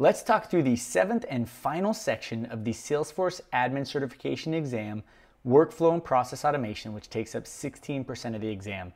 Let's talk through the 7th and final section of the Salesforce Admin Certification Exam, Workflow and Process Automation, which takes up 16% of the exam.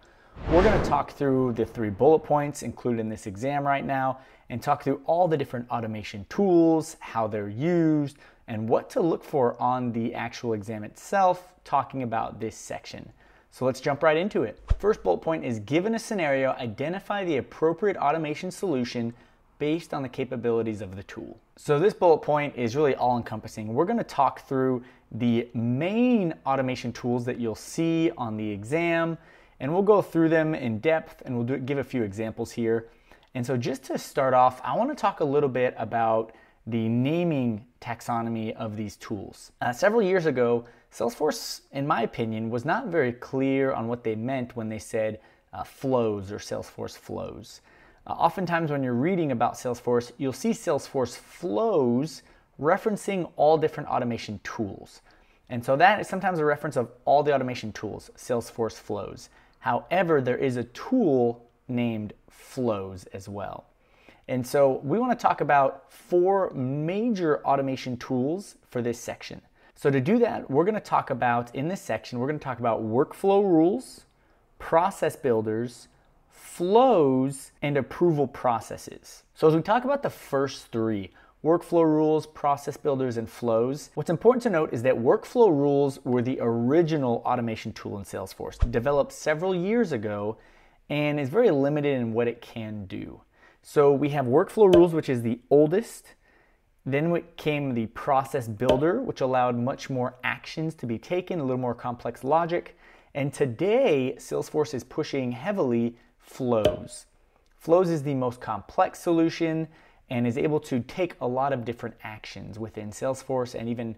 We're going to talk through the 3 bullet points included in this exam right now and talk through all the different automation tools, how they're used, and what to look for on the actual exam itself, talking about this section. So let's jump right into it. First bullet point is, given a scenario, identify the appropriate automation solution based on the capabilities of the tool. So this bullet point is really all-encompassing. We're going to talk through the main automation tools that you'll see on the exam, and we'll go through them in depth, and we'll give a few examples here. And so just to start off, I want to talk a little bit about the naming taxonomy of these tools. Several years ago, Salesforce, in my opinion, was not very clear on what they meant when they said flows or Salesforce flows. Oftentimes when you're reading about Salesforce, you'll see Salesforce flows referencing all different automation tools. And so that is sometimes a reference of all the automation tools, Salesforce flows. However, there is a tool named flows as well. And so we want to talk about 4 major automation tools for this section. So to do that, we're going to talk about, in this section, we're going to talk about workflow rules, process builders, flows, and approval processes. So as we talk about the first 3, workflow rules, process builders, and flows, what's important to note is that workflow rules were the original automation tool in Salesforce, developed several years ago, and is very limited in what it can do. So we have workflow rules, which is the oldest. Then came the process builder, which allowed much more actions to be taken, a little more complex logic. And today, Salesforce is pushing heavily flows. Flows is the most complex solution and is able to take a lot of different actions within Salesforce and even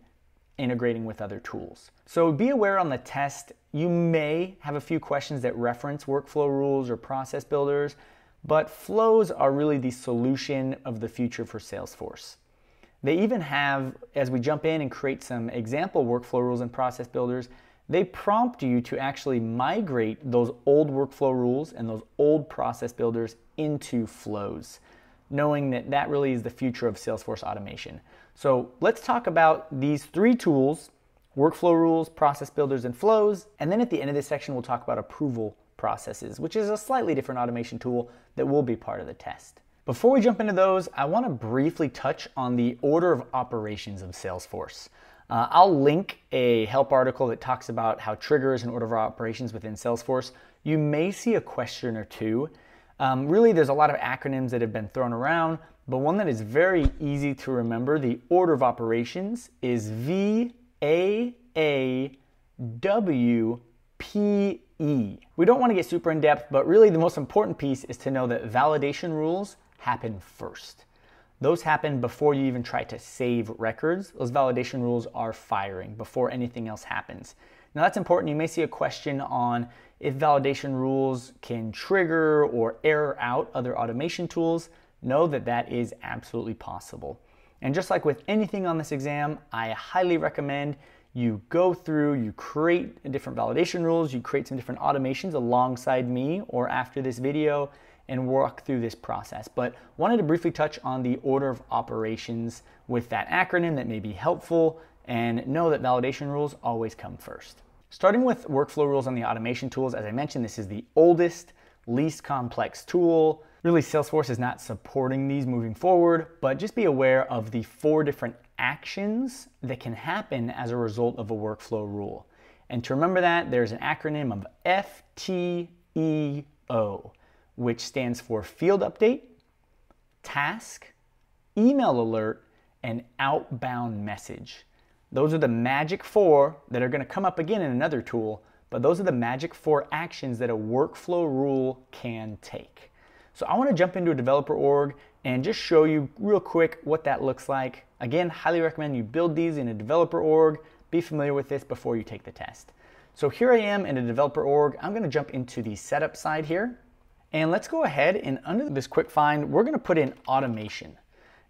integrating with other tools. So be aware on the test, you may have a few questions that reference workflow rules or process builders, but flows are really the solution of the future for Salesforce. They even have, as we jump in and create some example workflow rules and process builders, they prompt you to actually migrate those old workflow rules and those old process builders into flows, knowing that that really is the future of Salesforce automation. So let's talk about these 3 tools, workflow rules, process builders, and flows. And then at the end of this section, we'll talk about approval processes, which is a slightly different automation tool that will be part of the test. Before we jump into those, I want to briefly touch on the order of operations of Salesforce. I'll link a help article that talks about how triggers and order of operations within Salesforce. You may see a question or two. Really, there's a lot of acronyms that have been thrown around, but one that is very easy to remember, the order of operations, is VAAWPE. We don't want to get super in depth, but really the most important piece is to know that validation rules happen first. Those happen before you even try to save records. Those validation rules are firing before anything else happens. Now that's important. You may see a question on if validation rules can trigger or error out other automation tools. Know that that is absolutely possible. And just like with anything on this exam, I highly recommend you go through, you create different validation rules, you create some different automations alongside me or after this video and walk through this process. But wanted to briefly touch on the order of operations with that acronym that may be helpful, and know that validation rules always come first. Starting with workflow rules on the automation tools, as I mentioned, this is the oldest, least complex tool. Really, Salesforce is not supporting these moving forward, but just be aware of the 4 different actions that can happen as a result of a workflow rule. And to remember that, there's an acronym of FTEO, which stands for field update, task, email alert, and outbound message. Those are the magic 4 that are going to come up again in another tool, but those are the magic 4 actions that a workflow rule can take. So I want to jump into a developer org and just show you real quick what that looks like. Again, highly recommend you build these in a developer org. Be familiar with this before you take the test. So here I am in a developer org. I'm going to jump into the setup side here. And let's go ahead and under this quick find, we're going to put in automation.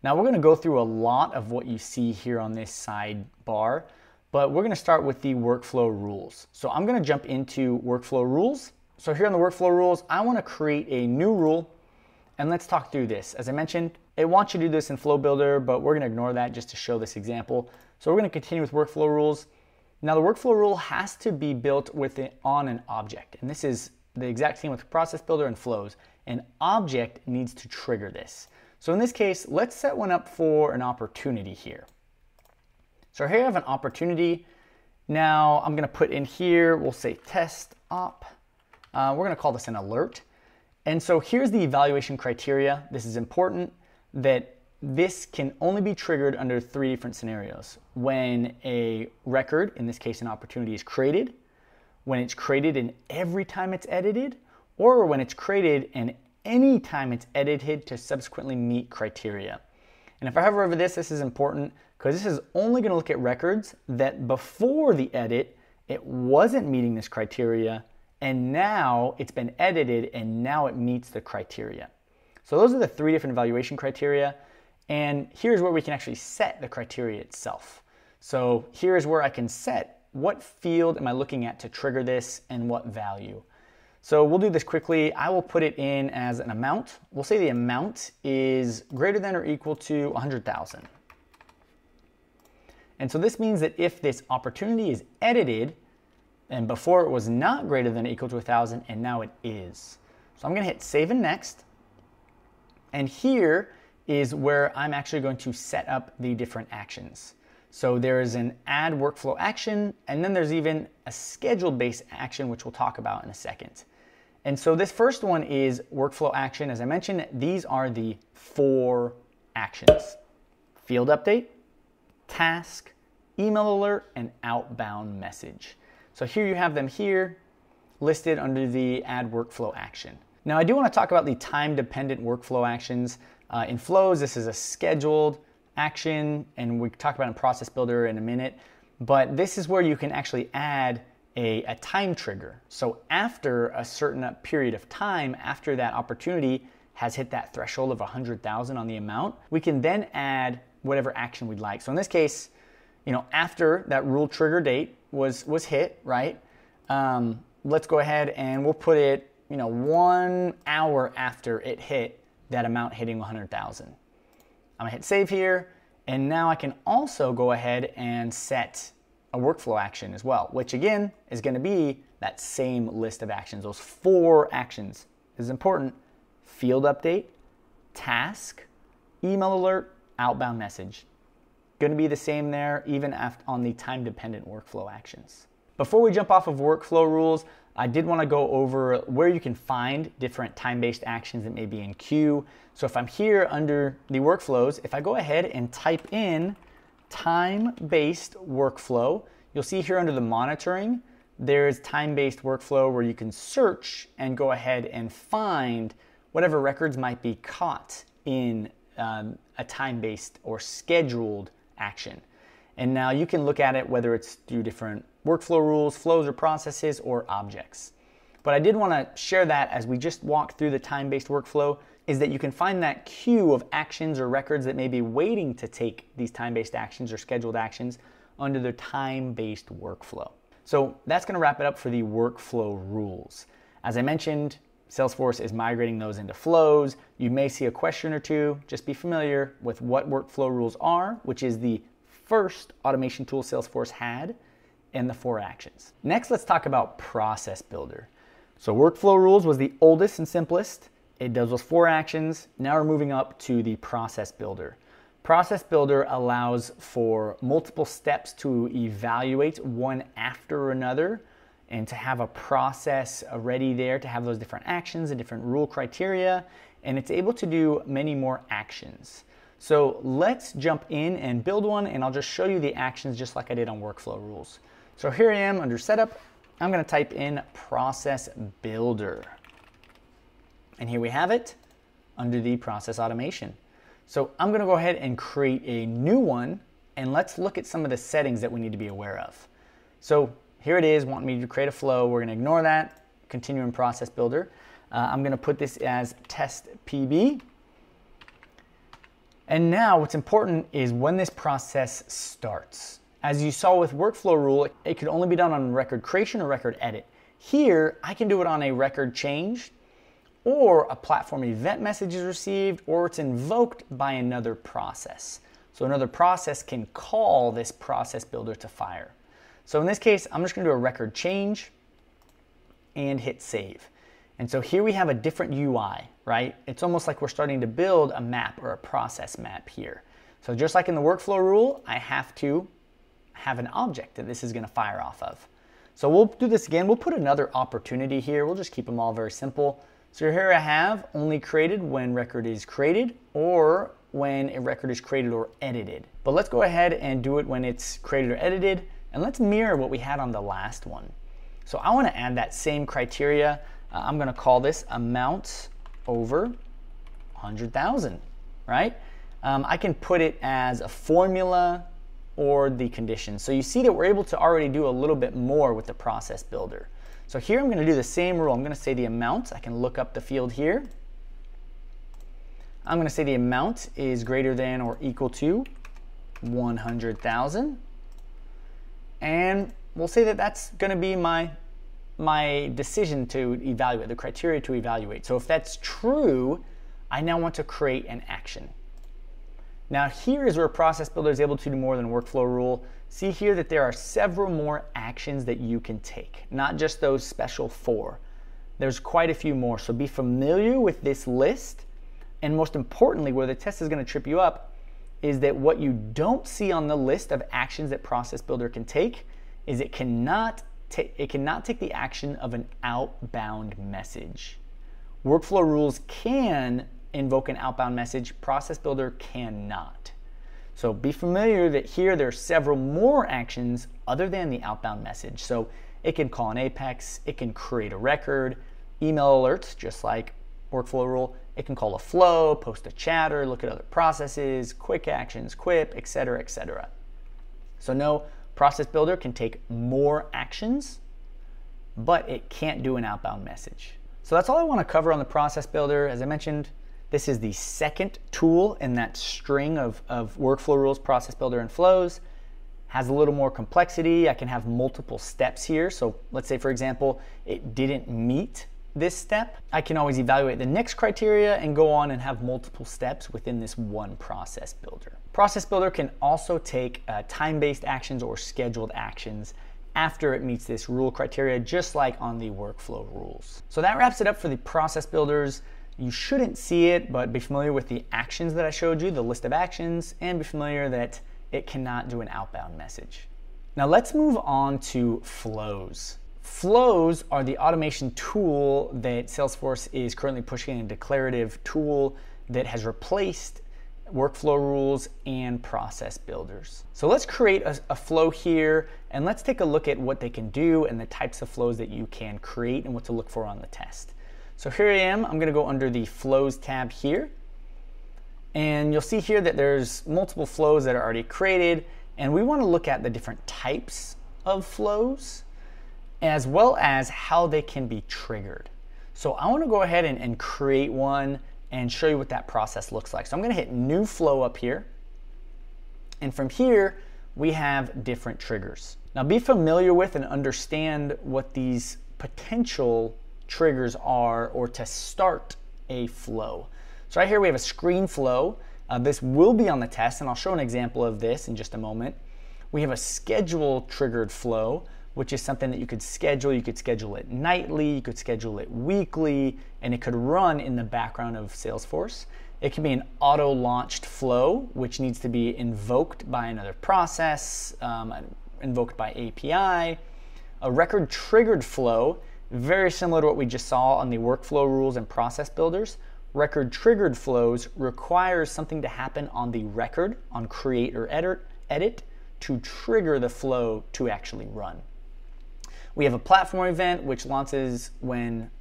Now we're going to go through a lot of what you see here on this sidebar, but we're going to start with the workflow rules. So I'm going to jump into workflow rules. So here on the workflow rules, I want to create a new rule, and let's talk through this. As I mentioned, It wants you to do this in Flow Builder, but we're gonna ignore that just to show this example. So we're gonna continue with workflow rules. Now the workflow rule has to be built on an object. And this is the exact same with Process Builder and Flows. An object needs to trigger this. So in this case, let's set one up for an opportunity here. So here I have an opportunity. Now I'm gonna put in here, we'll say test op. We're gonna call this an alert. And so here's the evaluation criteria. This is important that this can only be triggered under 3 different scenarios. When a record, in this case an opportunity, is created, when it's created and every time it's edited, or when it's created and any time it's edited to subsequently meet criteria. And if I hover over this is important because this is only going to look at records that before the edit, it wasn't meeting this criteria, and now it's been edited and now it meets the criteria. So those are the 3 different evaluation criteria, and here's where we can actually set the criteria itself. So here's where I can set what field am I looking at to trigger this and what value. So we'll do this quickly. I will put it in as an amount. We'll say the amount is greater than or equal to 100,000. And so this means that if this opportunity is edited, and before it was not greater than or equal to 1,000, and now it is. So I'm gonna hit save and next. And here is where I'm actually going to set up the different actions. So there is an add workflow action, and then there's even a scheduled based action, which we'll talk about in a second. And so this first one is workflow action. As I mentioned, these are the 4 actions: field update, task, email alert, and outbound message. So here you have them here listed under the add workflow action. Now I do want to talk about the time-dependent workflow actions. In Flows, this is a scheduled action, and we talk about in Process Builder in a minute, but this is where you can actually add a time trigger. So after a certain period of time, after that opportunity has hit that threshold of 100,000 on the amount, we can then add whatever action we'd like. So in this case, after that rule trigger date was hit, right? Let's go ahead and we'll put it, 1 hour after it hit that amount hitting 100,000. I'm gonna hit save here, and now I can also go ahead and set a workflow action as well, which again is gonna be that same list of actions, those 4 actions. This is important: field update, task, email alert, outbound message. Gonna be the same there even on the time-dependent workflow actions. Before we jump off of workflow rules, I did want to go over where you can find different time-based actions that may be in queue. So if I'm here under the workflows, if I go ahead and type in time-based workflow, you'll see here under the monitoring, there's time-based workflow where you can search and go ahead and find whatever records might be caught in a time-based or scheduled action. And now you can look at it whether it's through different workflow rules, flows or processes, or objects. But I did want to share that as we just walked through the time-based workflow, is that you can find that queue of actions or records that may be waiting to take these time-based actions or scheduled actions under the time-based workflow. So that's going to wrap it up for the workflow rules. As I mentioned, Salesforce is migrating those into flows. You may see a question or two. Just be familiar with what workflow rules are, which is the first automation tool Salesforce had, and the 4 actions. Next, let's talk about Process Builder. So workflow rules was the oldest and simplest. It does those 4 actions. Now we're moving up to the Process Builder. Process Builder allows for multiple steps to evaluate one after another and to have a process ready there to have those different actions and different rule criteria, and it's able to do many more actions. So let's jump in and build one, and I'll just show you the actions just like I did on workflow rules. So here I am under setup. I'm going to type in Process Builder. And here we have it under the process automation. So I'm going to go ahead and create a new one, and let's look at some of the settings that we need to be aware of. So here it is, wanting me to create a flow. We're going to ignore that, continue in Process Builder. I'm going to put this as test PB. And now what's important is when this process starts. As you saw with workflow rule, it could only be done on record creation or record edit. Here, I can do it on a record change or a platform event message is received, or it's invoked by another process. So another process can call this process builder to fire. So in this case, I'm just going to do a record change and hit save. And so here we have a different UI, right? It's almost like we're starting to build a map or a process map here. So just like in the workflow rule, I have to have an object that this is going to fire off of. So we'll do this again. We'll put another opportunity here. We'll just keep them all very simple. So here I have only created when record is created or when a record is created or edited. But let's go ahead and do it when it's created or edited. And let's mirror what we had on the last one. So I want to add that same criteria. I'm going to call this amount over 100,000, right? I can put it as a formula or the condition. So you see that we're able to already do a little bit more with the process builder. So here I'm going to do the same rule. I'm going to say the amount. I can look up the field here. I'm going to say the amount is greater than or equal to 100,000. And we'll say that that's going to be my decision to evaluate, the criteria to evaluate. So if that's true, I now want to create an action. Now here is where Process Builder is able to do more than workflow rule. See here that there are several more actions that you can take, not just those special 4. There's quite a few more, so be familiar with this list. And most importantly, where the test is going to trip you up is that what you don't see on the list of actions that Process Builder can take is it cannot take the action of an outbound message. Workflow rules can invoke an outbound message, Process Builder cannot. So be familiar that here there are several more actions other than the outbound message. So it can call an apex, it can create a record, email alerts, just like workflow rule. It can call a flow, post a chatter, look at other processes, quick actions, quip, etc., etc. So no, Process Builder can take more actions, but it can't do an outbound message. So that's all I want to cover on the Process Builder. As I mentioned, this is the second tool in that string of workflow rules, Process Builder, and flows. Has a little more complexity. I can have multiple steps here. So let's say, for example, it didn't meet this step. I can always evaluate the next criteria and go on and have multiple steps within this one Process Builder. Process Builder can also take time-based actions or scheduled actions after it meets this rule criteria, just like on the workflow rules. So that wraps it up for the Process Builders. You shouldn't see it, but be familiar with the actions that I showed you, the list of actions, and be familiar that it cannot do an outbound message. Now let's move on to flows. Flows are the automation tool that Salesforce is currently pushing, a declarative tool that has replaced workflow rules and process builders. So let's create a flow here, and let's take a look at what they can do and the types of flows that you can create and what to look for on the test. So here I am. I'm going to go under the Flows tab here. And you'll see here that there's multiple flows that are already created. And we want to look at the different types of flows, as well as how they can be triggered. So I want to go ahead and create one and show you what that process looks like. So I'm going to hit New Flow up here. And from here, we have different triggers. Now be familiar with and understand what these potential triggers are, or to start a flow. So right here we have a screen flow. This will be on the test, and I'll show an example of this in just a moment. We have a schedule triggered flow, which is something that you could schedule. You could schedule it nightly, you could schedule it weekly, and it could run in the background of Salesforce. It can be an auto-launched flow, which needs to be invoked by another process, invoked by API. A record triggered flow, very similar to what we just saw on the workflow rules and process builders. Record triggered flows requires something to happen on the record, on create or edit, to trigger the flow to actually run. We have a platform event, which launches when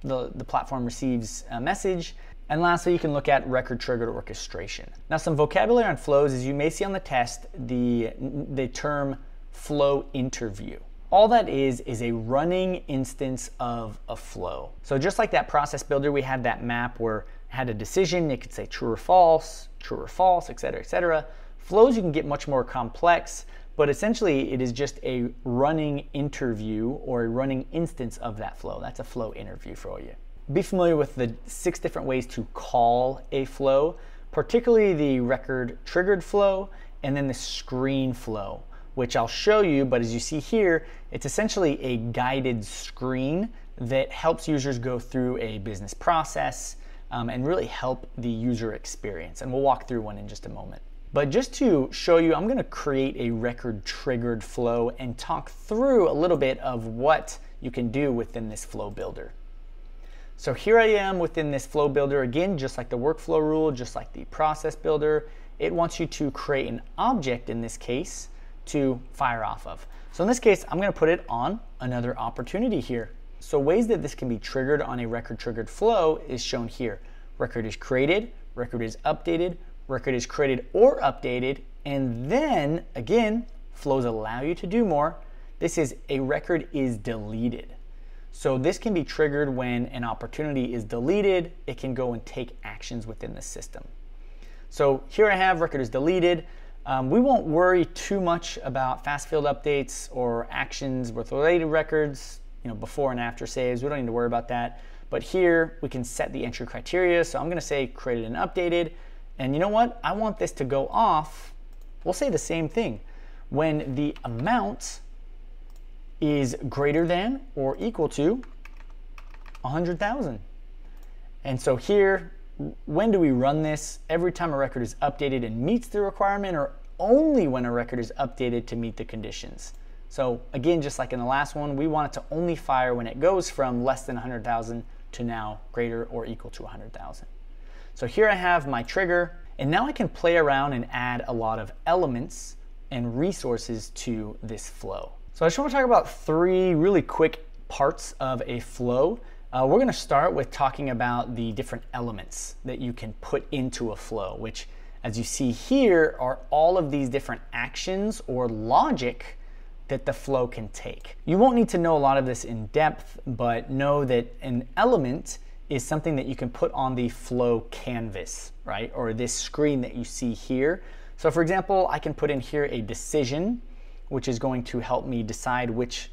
the platform receives a message. And lastly, you can look at record triggered orchestration. Now, some vocabulary on flows is you may see on the test the term flow interview. All that is a running instance of a flow. So just like that process builder, we had that map where it had a decision. It could say true or false, et cetera, et cetera. Flows, you can get much more complex, but essentially it is just a running interview or a running instance of that flow. That's a flow interview for you. be familiar with the 6 different ways to call a flow, particularly the record triggered flow and then the screen flow, which I'll show you, but as you see here, it's essentially a guided screen that helps users go through a business process and really help the user experience. And we'll walk through one in just a moment. But just to show you, I'm gonna create a record triggered flow and talk through a little bit of what you can do within this flow builder. So here I am within this flow builder. Again, just like the workflow rule, just like the process builder, it wants you to create an object in this case to fire off of. So in this case, I'm gonna put it on another opportunity here. So ways that this can be triggered on a record triggered flow is shown here. Record is created, record is updated, record is created or updated, and then again, flows allow you to do more. This is a record is deleted. So this can be triggered when an opportunity is deleted. It can go and take actions within the system. So here I have record is deleted. We won't worry too much about fast field updates or actions with related records, before and after saves. We don't need to worry about that. But here we can set the entry criteria. So I'm going to say created and updated. And you know what? I want this to go off. We'll say the same thing. When the amount is greater than or equal to 100,000. And so here, when do we run this? Every time a record is updated and meets the requirement, or only when a record is updated to meet the conditions. So again, just like in the last one, we want it to only fire when it goes from less than 100,000 to now greater or equal to 100,000. So here I have my trigger, and now I can play around and add a lot of elements and resources to this flow. So I just want to talk about 3 really quick parts of a flow. We're going to start with talking about the different elements that you can put into a flow, which, as you see here, are all of these different actions or logic that the flow can take. You won't need to know a lot of this in depth, but know that an element is something that you can put on the flow canvas, right? Or this screen that you see here. So for example, I can put in here a decision, which is going to help me decide which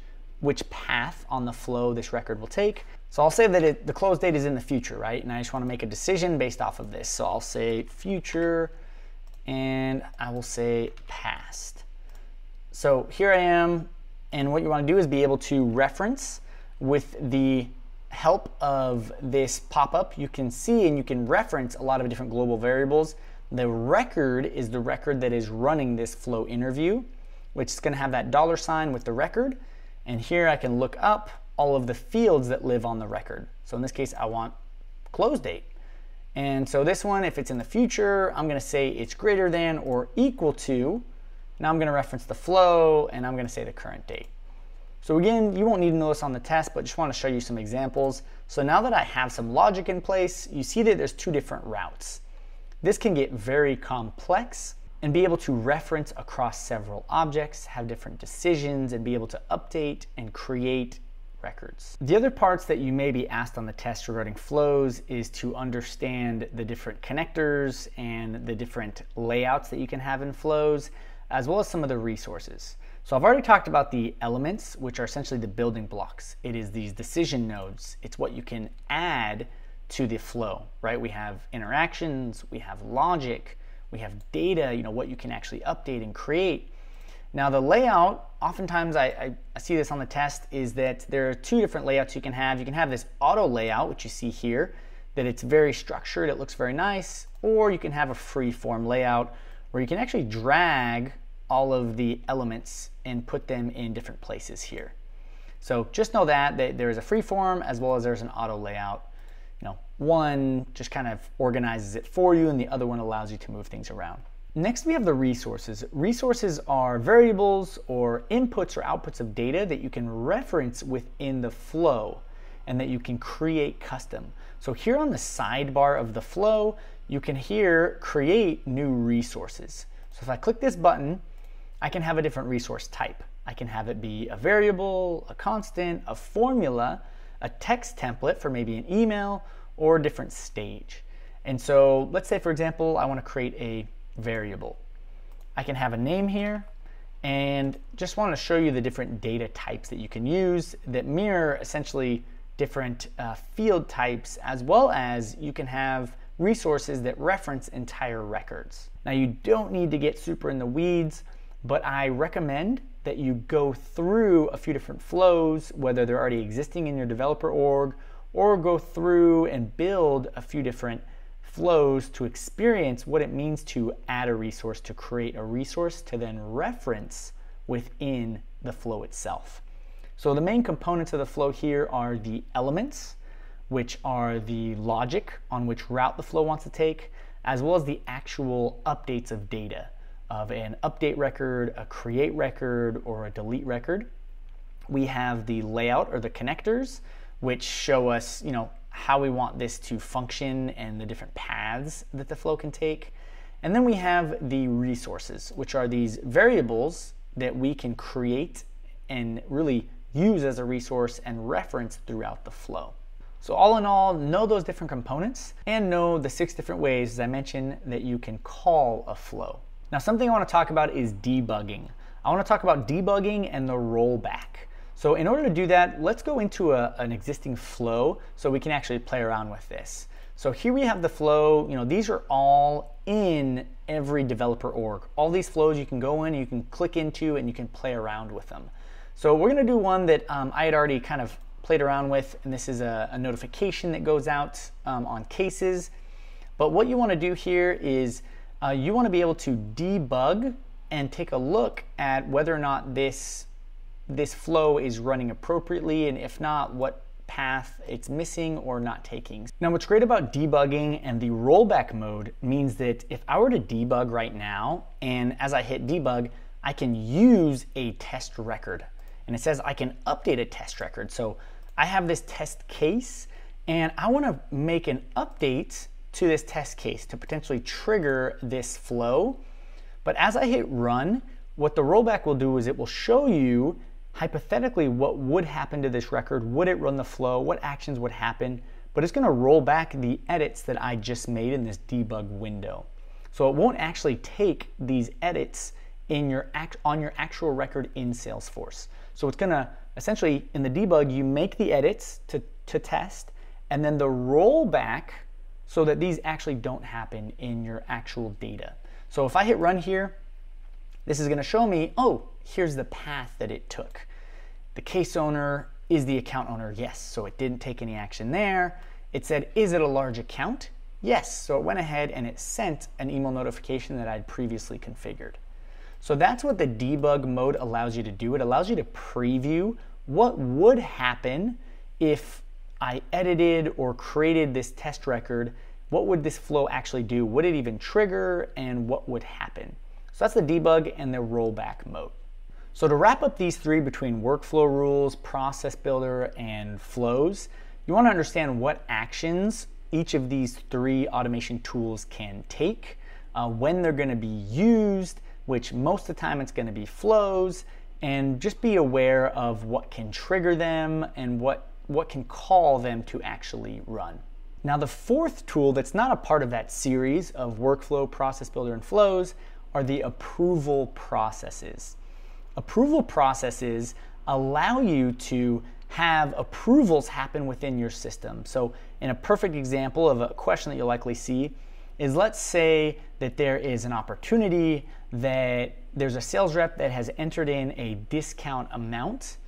path on the flow this record will take. So I'll say that the close date is in the future, right? And I just want to make a decision based off of this. So I'll say future, and I will say past. So here I am, and what you want to do is be able to reference with the help of this pop-up. You can see and you can reference a lot of different global variables. The record is the record that is running this flow interview, which is going to have that $sign with the record. And here I can look up all of the fields that live on the record. So in this case, I want close date. And so this one, if it's in the future, I'm going to say it's greater than or equal to. Now I'm going to reference the flow, and I'm going to say the current date. So again, you won't need to know this on the test, but just want to show you some examples. So now that I have some logic in place, you see that there's 2 different routes. This can get very complex and be able to reference across several objects, have different decisions, and be able to update and create records. The other parts that you may be asked on the test regarding flows is to understand the different connectors and the different layouts that you can have in flows, as well as some of the resources. So I've already talked about the elements, which are essentially the building blocks. It is these decision nodes. It's what you can add to the flow, right? We have interactions, we have logic, we have data, what you can actually update and create. Now the layout, oftentimes I see this on the test, is that there are 2 different layouts you can have. You can have this auto layout, which you see here, that it's very structured, it looks very nice, or you can have a free form layout where you can actually drag all of the elements and put them in different places here. So just know that there is a free form as well as there's an auto layout. One just kind of organizes it for you, and the other one allows you to move things around. Next, we have the resources. Resources are variables or inputs or outputs of data that you can reference within the flow and that you can create custom. So here on the sidebar of the flow, you can here create new resources. So if I click this button, I can have a different resource type. I can have it be a variable, a constant, a formula, a text template for maybe an email, or a different stage. And so let's say, for example, I want to create a variable. I can have a name here, and just want to show you the different data types that you can use that mirror essentially different field types, as well as you can have resources that reference entire records. Now, you don't need to get super in the weeds, but I recommend that you go through a few different flows, whether they're already existing in your developer org, or go through and build a few different flows to experience what it means to add a resource, to create a resource, to then reference within the flow itself. So the main components of the flow here are the elements, which are the logic on which route the flow wants to take, as well as the actual updates of data, of an update record, a create record, or a delete record. We have the layout or the connectors, which show us, how we want this to function and the different paths that the flow can take. And then we have the resources, which are these variables that we can create and really use as a resource and reference throughout the flow. So all in all, know those different components and know the 6 different ways, as I mentioned, that you can call a flow. Now, something I want to talk about is debugging. I want to talk about debugging and the rollback. So in order to do that, let's go into an existing flow so we can actually play around with this. So here we have the flow. These are all in every developer org. All these flows you can go in, you can click into, and you can play around with them. So we're going to do one that I had already kind of played around with, and this is a notification that goes out on cases. But what you want to do here is you want to be able to debug and take a look at whether or not this flow is running appropriately, and if not, what path it's missing or not taking. Now, what's great about debugging and the rollback mode means that if I were to debug right now, and as I hit debug, I can use a test record. And it says I can update a test record. So I have this test case, and I want to make an update to this test case to potentially trigger this flow. But as I hit run, what the rollback will do is it will show you hypothetically what would happen to this record. Would it run the flow? What actions would happen? But it's going to roll back the edits that I just made in this debug window. So it won't actually take these edits on your actual record in Salesforce. So it's going to essentially, in the debug, you make the edits to test, and then the rollback so that these actually don't happen in your actual data. So if I hit run here, this is going to show me, oh, here's the path that it took. The case owner is the account owner, yes, so it didn't take any action there. It said, is it a large account? Yes, so it went ahead and it sent an email notification that I'd previously configured. So that's what the debug mode allows you to do. It allows you to preview what would happen if I edited or created this test record. What would this flow actually do? Would it even trigger, and what would happen? So that's the debug and the rollback mode. So to wrap up these 3 between workflow rules, process builder, and flows, you want to understand what actions each of these 3 automation tools can take, when they're going to be used, which most of the time it's going to be flows, and just be aware of what can trigger them and what can call them to actually run. Now, the 4th tool that's not a part of that series of workflow, process builder, and flows are the approval processes. Approval processes allow you to have approvals happen within your system. So in a perfect example of a question that you'll likely see is, let's say that there is an opportunity that there's a sales rep that has entered in a discount amount,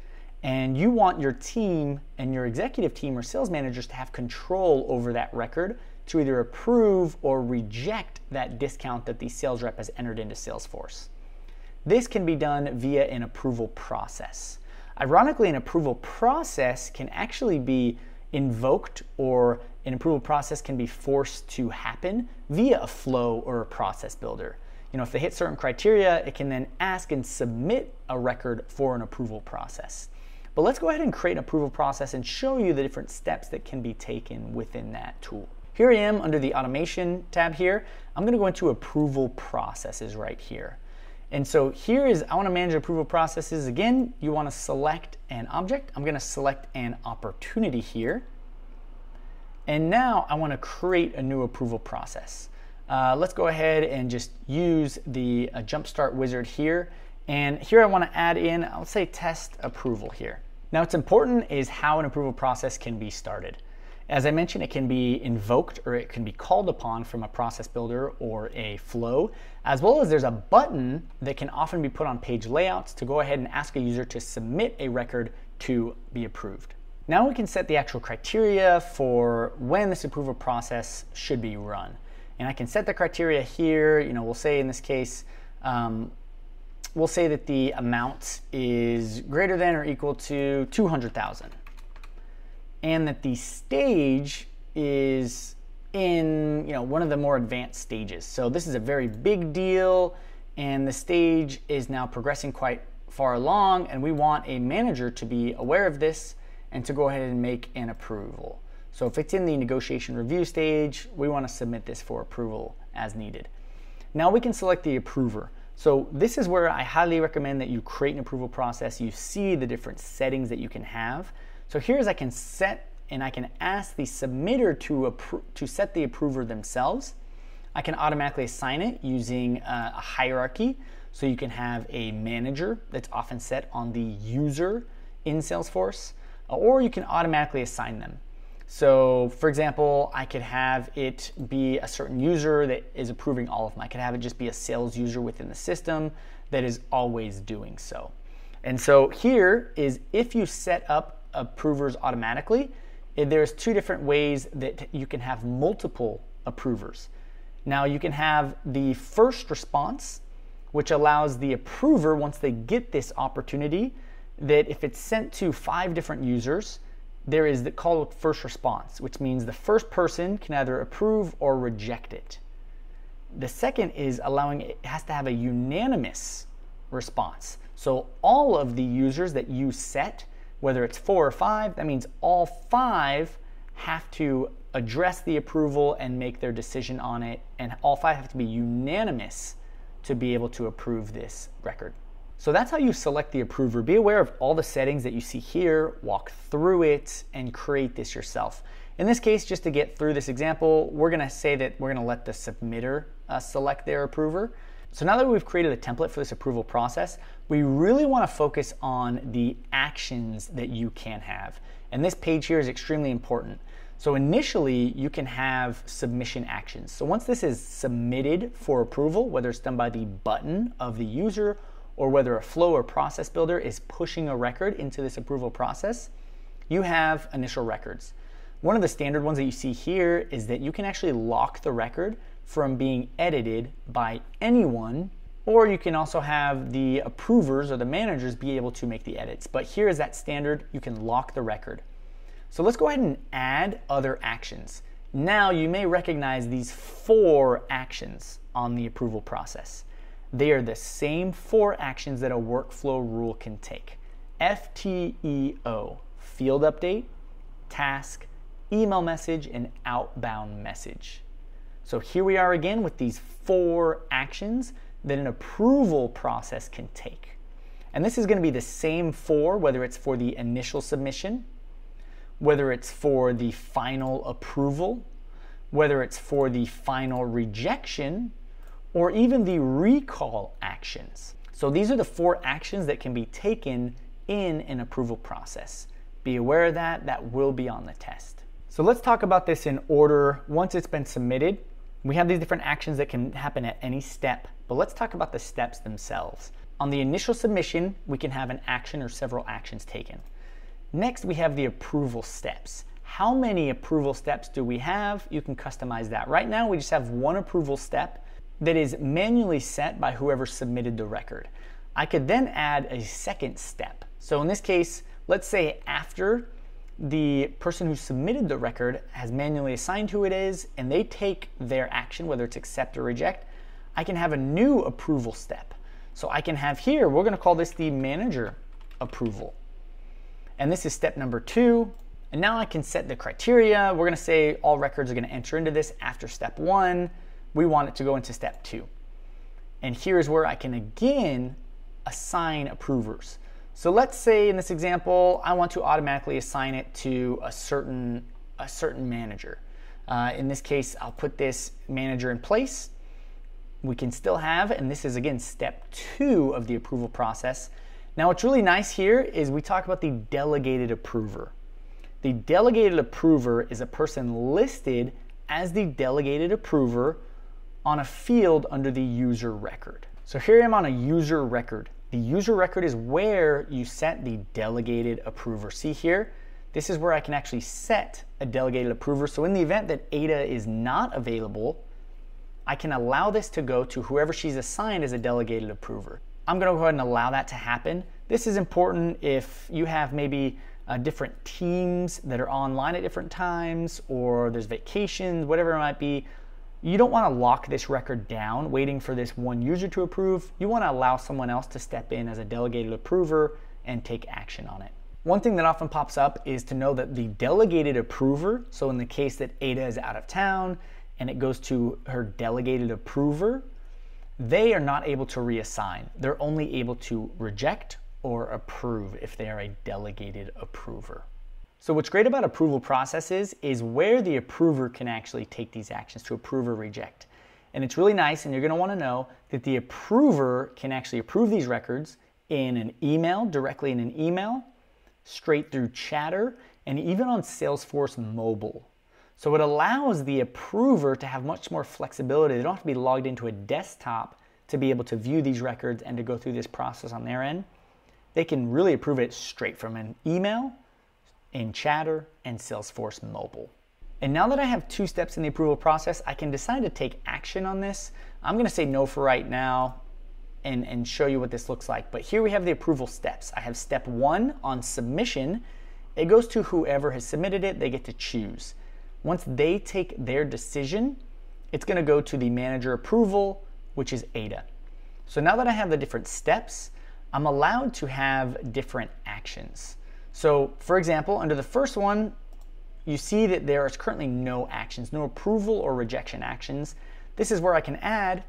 and you want your team and your executive team or sales managers to have control over that record to either approve or reject that discount that the sales rep has entered into Salesforce. This can be done via an approval process. Ironically, an approval process can actually be invoked, or an approval process can be forced to happen via a flow or a process builder. If they hit certain criteria, it can then ask and submit a record for an approval process. But let's go ahead and create an approval process and show you the different steps that can be taken within that tool. Here I am under the automation tab here. I'm going to go into approval processes right here. And so here is, I want to manage approval processes. Again, you want to select an object. I'm going to select an opportunity here. And now I want to create a new approval process. Let's go ahead and just use the Jumpstart wizard here. And here I want to add in, I'll say test approval here. Now, what's important is how an approval process can be started. As I mentioned, it can be invoked or it can be called upon from a process builder or a flow, as well as there's a button that can often be put on page layouts to go ahead and ask a user to submit a record to be approved. Now we can set the actual criteria for when this approval process should be run. And I can set the criteria here. We'll say in this case, we'll say that the amount is greater than or equal to 200,000. And that the stage is in one of the more advanced stages. So this is a very big deal, and the stage is now progressing quite far along, and we want a manager to be aware of this and to go ahead and make an approval. So if it's in the negotiation review stage, we want to submit this for approval as needed. Now we can select the approver. So this is where I highly recommend that you create an approval process. You see the different settings that you can have. So here's I can set and I can ask the submitter to set the approver themselves. I can automatically assign it using a hierarchy. So you can have a manager that's often set on the user in Salesforce, or you can automatically assign them. So for example, I could have it be a certain user that is approving all of them. I could have it just be a sales user within the system that is always doing so. And so here is if you set up approvers automatically, there's two different ways that you can have multiple approvers. Now you can have the first response, which allows the approver, once they get this opportunity, that if it's sent to 5 different users, there is the called first response, which means the first person can either approve or reject it. The second is allowing it has to have a unanimous response. So all of the users that you set, whether it's 4 or 5, that means all 5 have to address the approval and make their decision on it, and all 5 have to be unanimous to be able to approve this record. So that's how you select the approver. Be aware of all the settings that you see here, walk through it, and create this yourself. In this case, just to get through this example, we're gonna say that we're gonna let the submitter select their approver. So now that we've created a template for this approval process, we really want to focus on the actions that you can have. And this page here is extremely important. So initially, you can have submission actions. So once this is submitted for approval, whether it's done by the button of the user or whether a flow or process builder is pushing a record into this approval process, you have initial records. One of the standard ones that you see here is that you can actually lock the record from being edited by anyone, or you can also have the approvers or the managers be able to make the edits. But here is that standard, you can lock the record. So let's go ahead and add other actions. Now you may recognize these 4 actions on the approval process. They are the same 4 actions that a workflow rule can take. FTEO, field update, task, email message, and outbound message. So here we are again with these 4 actions that an approval process can take. And this is going to be the same 4, whether it's for the initial submission, whether it's for the final approval, whether it's for the final rejection, or even the recall actions. So these are the 4 actions that can be taken in an approval process. Be aware of that, that will be on the test. So let's talk about this in order. Once it's been submitted, we have these different actions that can happen at any step, but let's talk about the steps themselves. On the initial submission, we can have an action or several actions taken. Next, we have the approval steps. How many approval steps do we have? You can customize that. Right now, we just have 1 approval step that is manually set by whoever submitted the record. I could then add a second step. So in this case, let's say after the person who submitted the record has manually assigned who it is, and they take their action, whether it's accept or reject, I can have a new approval step. So I can have here, we're going to call this the manager approval. And this is step number 2. And now I can set the criteria. We're going to say all records are going to enter into this after step 1. We want it to go into step 2. And here's where I can again assign approvers. So let's say in this example, I want to automatically assign it to a certain manager. In this case, I'll put this manager in place. We can still have, and this is again step 2 of the approval process. Now what's really nice here is we talk about the delegated approver. The delegated approver is a person listed as the delegated approver on a field under the user record. So here I am on a user record. The user record is where you set the delegated approver. See here, this is where I can actually set a delegated approver. So in the event that Ada is not available, I can allow this to go to whoever she's assigned as a delegated approver. I'm going to go ahead and allow that to happen. This is important if you have maybe different teams that are online at different times, or there's vacations, whatever it might be. You don't want to lock this record down waiting for this one user to approve. You want to allow someone else to step in as a delegated approver and take action on it. One thing that often pops up is to know that the delegated approver, so in the case that Ada is out of town and it goes to her delegated approver, they are not able to reassign. They're only able to reject or approve if they are a delegated approver. So what's great about approval processes is where the approver can actually take these actions to approve or reject. And it's really nice, and you're going to want to know that the approver can actually approve these records in an email, directly in an email, straight through Chatter, and even on Salesforce Mobile. So it allows the approver to have much more flexibility. They don't have to be logged into a desktop to be able to view these records and to go through this process on their end. They can really approve it straight from an email, in Chatter, and Salesforce Mobile. And now that I have 2 steps in the approval process, I can decide to take action on this. I'm going to say no for right now and show you what this looks like. But here we have the approval steps. I have step 1 on submission. It goes to whoever has submitted it. They get to choose. Once they take their decision, it's going to go to the manager approval, which is Ada. So now that I have the different steps, I'm allowed to have different actions. So for example, under the first one, you see that there is currently no actions, no approval or rejection actions. This is where I can add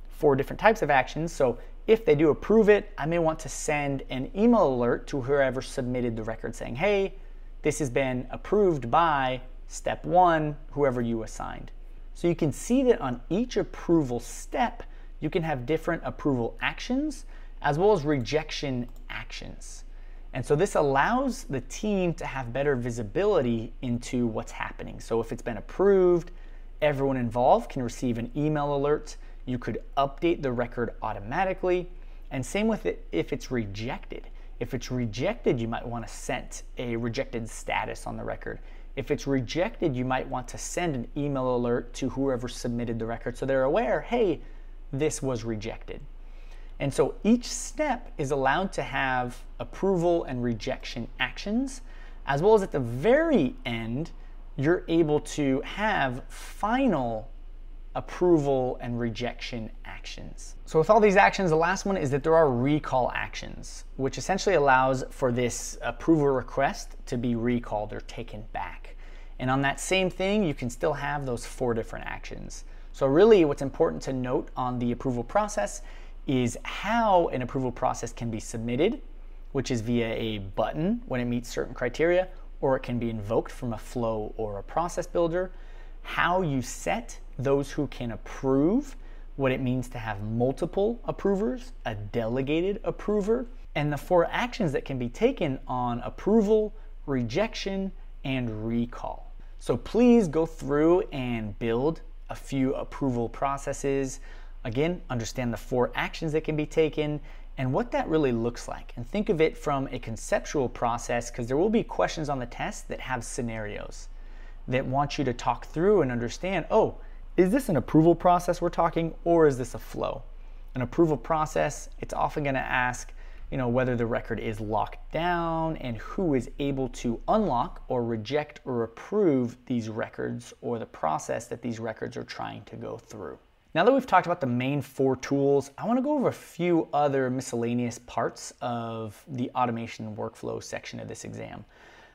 4 different types of actions. So if they do approve it, I may want to send an email alert to whoever submitted the record saying, hey, this has been approved by step 1, whoever you assigned. So you can see that on each approval step, you can have different approval actions as well as rejection actions. And so this allows the team to have better visibility into what's happening. So if it's been approved, everyone involved can receive an email alert. You could update the record automatically. And same with it if it's rejected. If it's rejected, you might want to set a rejected status on the record. If it's rejected, you might want to send an email alert to whoever submitted the record so they're aware, hey, this was rejected. And so each step is allowed to have approval and rejection actions, as well as at the very end, you're able to have final approval and rejection actions. So with all these actions, the last one is that there are recall actions, which essentially allows for this approval request to be recalled or taken back. And on that same thing, you can still have those 4 different actions. So really what's important to note on the approval process is how an approval process can be submitted, which is via a button when it meets certain criteria, or it can be invoked from a flow or a process builder, how you set those who can approve, what it means to have multiple approvers, a delegated approver, and the 4 actions that can be taken on approval, rejection, and recall. So please go through and build a few approval processes. Again, understand the 4 actions that can be taken and what that really looks like. And think of it from a conceptual process, because there will be questions on the test that have scenarios that want you to talk through and understand, oh, is this an approval process we're talking, or is this a flow? An approval process, it's often going to ask, whether the record is locked down and who is able to unlock or reject or approve these records, or the process that these records are trying to go through. Now that we've talked about the main 4 tools, I want to go over a few other miscellaneous parts of the automation workflow section of this exam.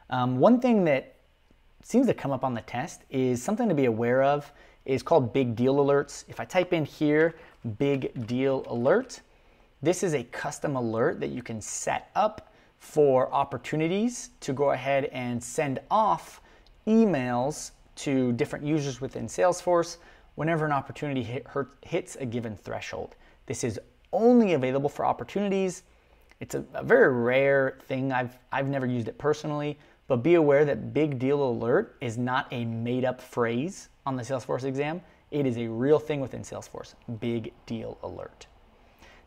One thing that seems to come up on the test is something to be aware of is called big deal alerts. If I type in here, big deal alert, this is a custom alert that you can set up for opportunities to go ahead and send off emails to different users within Salesforce whenever an opportunity hits a given threshold. This is only available for opportunities. It's a very rare thing. I've never used it personally, but be aware that big deal alert is not a made-up phrase on the Salesforce exam. It is a real thing within Salesforce, big deal alert.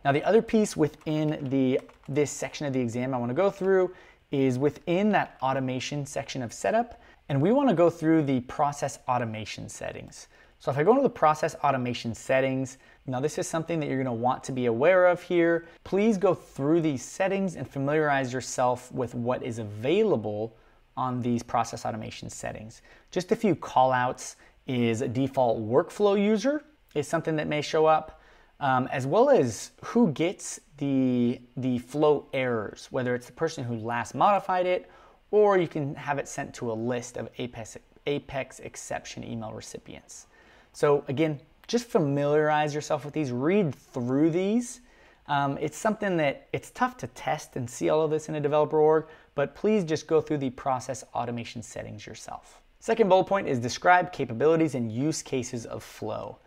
Now the other piece within this section of the exam I want to go through is within that automation section of setup, and we want to go through the process automation settings. So if I go into the process automation settings, now this is something that you're going to want to be aware of here. Please go through these settings and familiarize yourself with what is available on these process automation settings. Just a few call outs is a default workflow user is something that may show up, as well as who gets the flow errors, whether it's the person who last modified it, or you can have it sent to a list of Apex exception email recipients. So again, just familiarize yourself with these, read through these. It's something that it's tough to test and see all of this in a developer org, but please just go through the process automation settings yourself. Second bullet point is describe capabilities and use cases of Flow.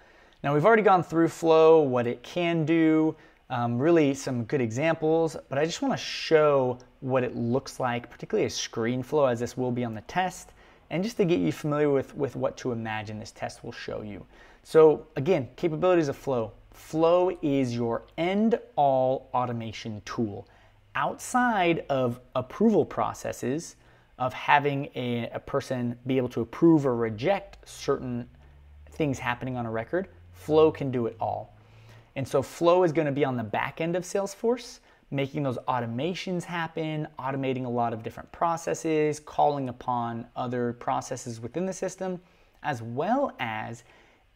Now we've already gone through Flow, what it can do, really some good examples, but I just want to show what it looks like, particularly a screen flow, as this will be on the test, and just to get you familiar with what to imagine this test will show you. So again, capabilities of Flow. Flow is your end-all automation tool. Outside of approval processes, of having a person be able to approve or reject certain things happening on a record, Flow can do it all. And so Flow is going to be on the back end of Salesforce, making those automations happen, automating a lot of different processes, calling upon other processes within the system, as well as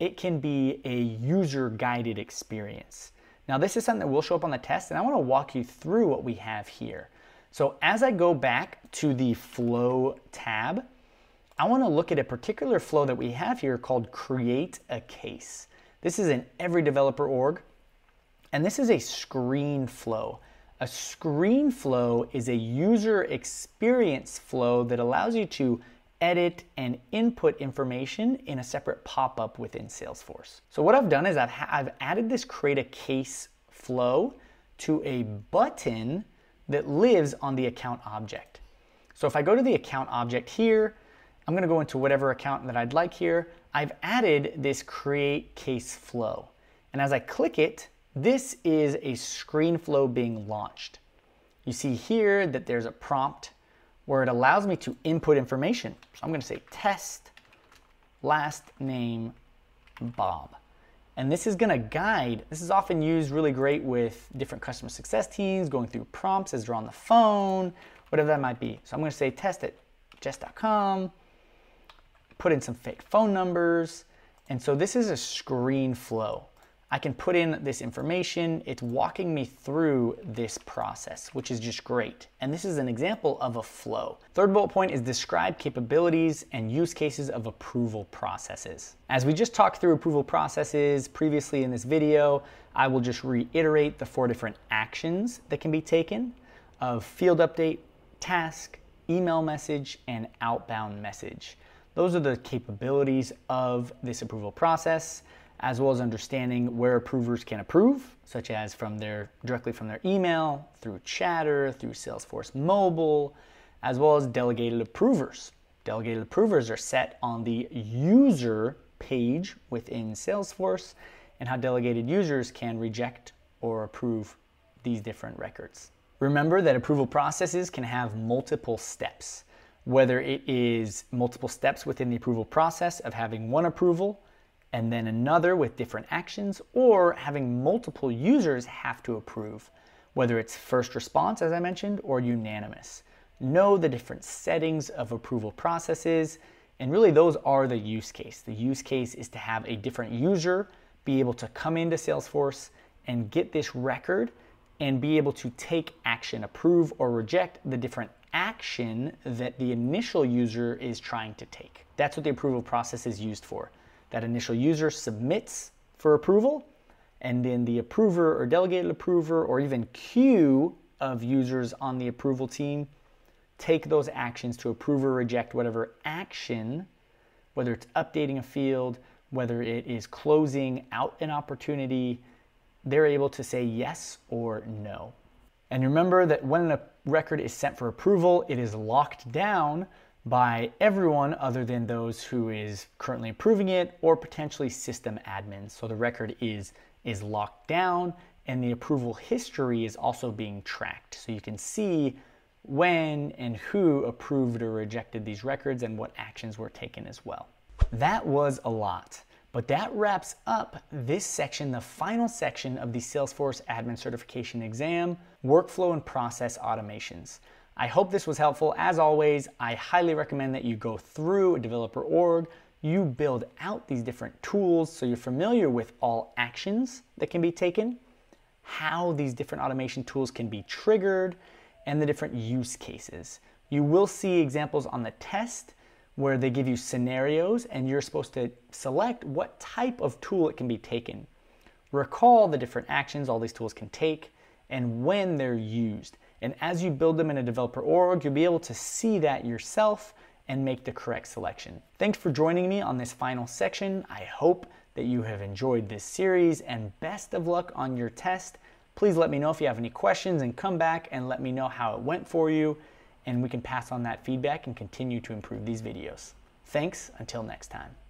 it can be a user-guided experience. Now this is something that will show up on the test, and I want to walk you through what we have here. So as I go back to the Flow tab, I want to look at a particular flow that we have here called Create a Case. This is in every developer org, and this is a screen flow. A screen flow is a user experience flow that allows you to edit and input information in a separate pop-up within Salesforce. So what I've done is I've added this Create a Case flow to a button that lives on the account object. So if I go to the account object here, I'm going to go into whatever account that I'd like here. I've added this Create Case flow. And as I click it, this is a screen flow being launched. You see here that there's a prompt where it allows me to input information. So I'm going to say test last name Bob. And this is going to guide. This is often used really great with different customer success teams going through prompts as they're on the phone, whatever that might be. So I'm going to say test at jess.com, put in some fake phone numbers. And so this is a screen flow. I can put in this information. It's walking me through this process, which is just great. And this is an example of a flow. Third bullet point is describe capabilities and use cases of approval processes. As we just talked through approval processes previously in this video, I will just reiterate the 4 different actions that can be taken of field update, task, email message, and outbound message. Those are the capabilities of this approval process, as well as understanding where approvers can approve, such as directly from their email, through Chatter, through Salesforce Mobile, as well as delegated approvers. Delegated approvers are set on the user page within Salesforce, and how delegated users can reject or approve these different records. Remember that approval processes can have multiple steps, whether it is multiple steps within the approval process of having one approval and then another with different actions, or having multiple users have to approve, whether it's first response, as I mentioned, or unanimous. Know the different settings of approval processes, and really those are the use case. The use case is to have a different user be able to come into Salesforce and get this record and be able to take action, approve or reject the different action that the initial user is trying to take. That's what the approval process is used for. That initial user submits for approval, and then the approver or delegated approver or even queue of users on the approval team take those actions to approve or reject whatever action, whether it's updating a field, whether it is closing out an opportunity. They're able to say yes or no. And remember that when a record is sent for approval, it is locked down by everyone other than those who is currently approving it or potentially system admins. So the record is locked down, and the approval history is also being tracked. So you can see when and who approved or rejected these records and what actions were taken as well. That was a lot, but that wraps up this section, the final section of the Salesforce Admin Certification Exam, Workflow and Process Automations. I hope this was helpful. As always, I highly recommend that you go through a developer org, you build out these different tools so you're familiar with all actions that can be taken, how these different automation tools can be triggered, and the different use cases. You will see examples on the test where they give you scenarios and you're supposed to select what type of tool it can be taken. Recall the different actions all these tools can take and when they're used. And as you build them in a developer org, you'll be able to see that yourself and make the correct selection. Thanks for joining me on this final section. I hope that you have enjoyed this series, and best of luck on your test. Please let me know if you have any questions and come back and let me know how it went for you, and we can pass on that feedback and continue to improve these videos. Thanks, until next time.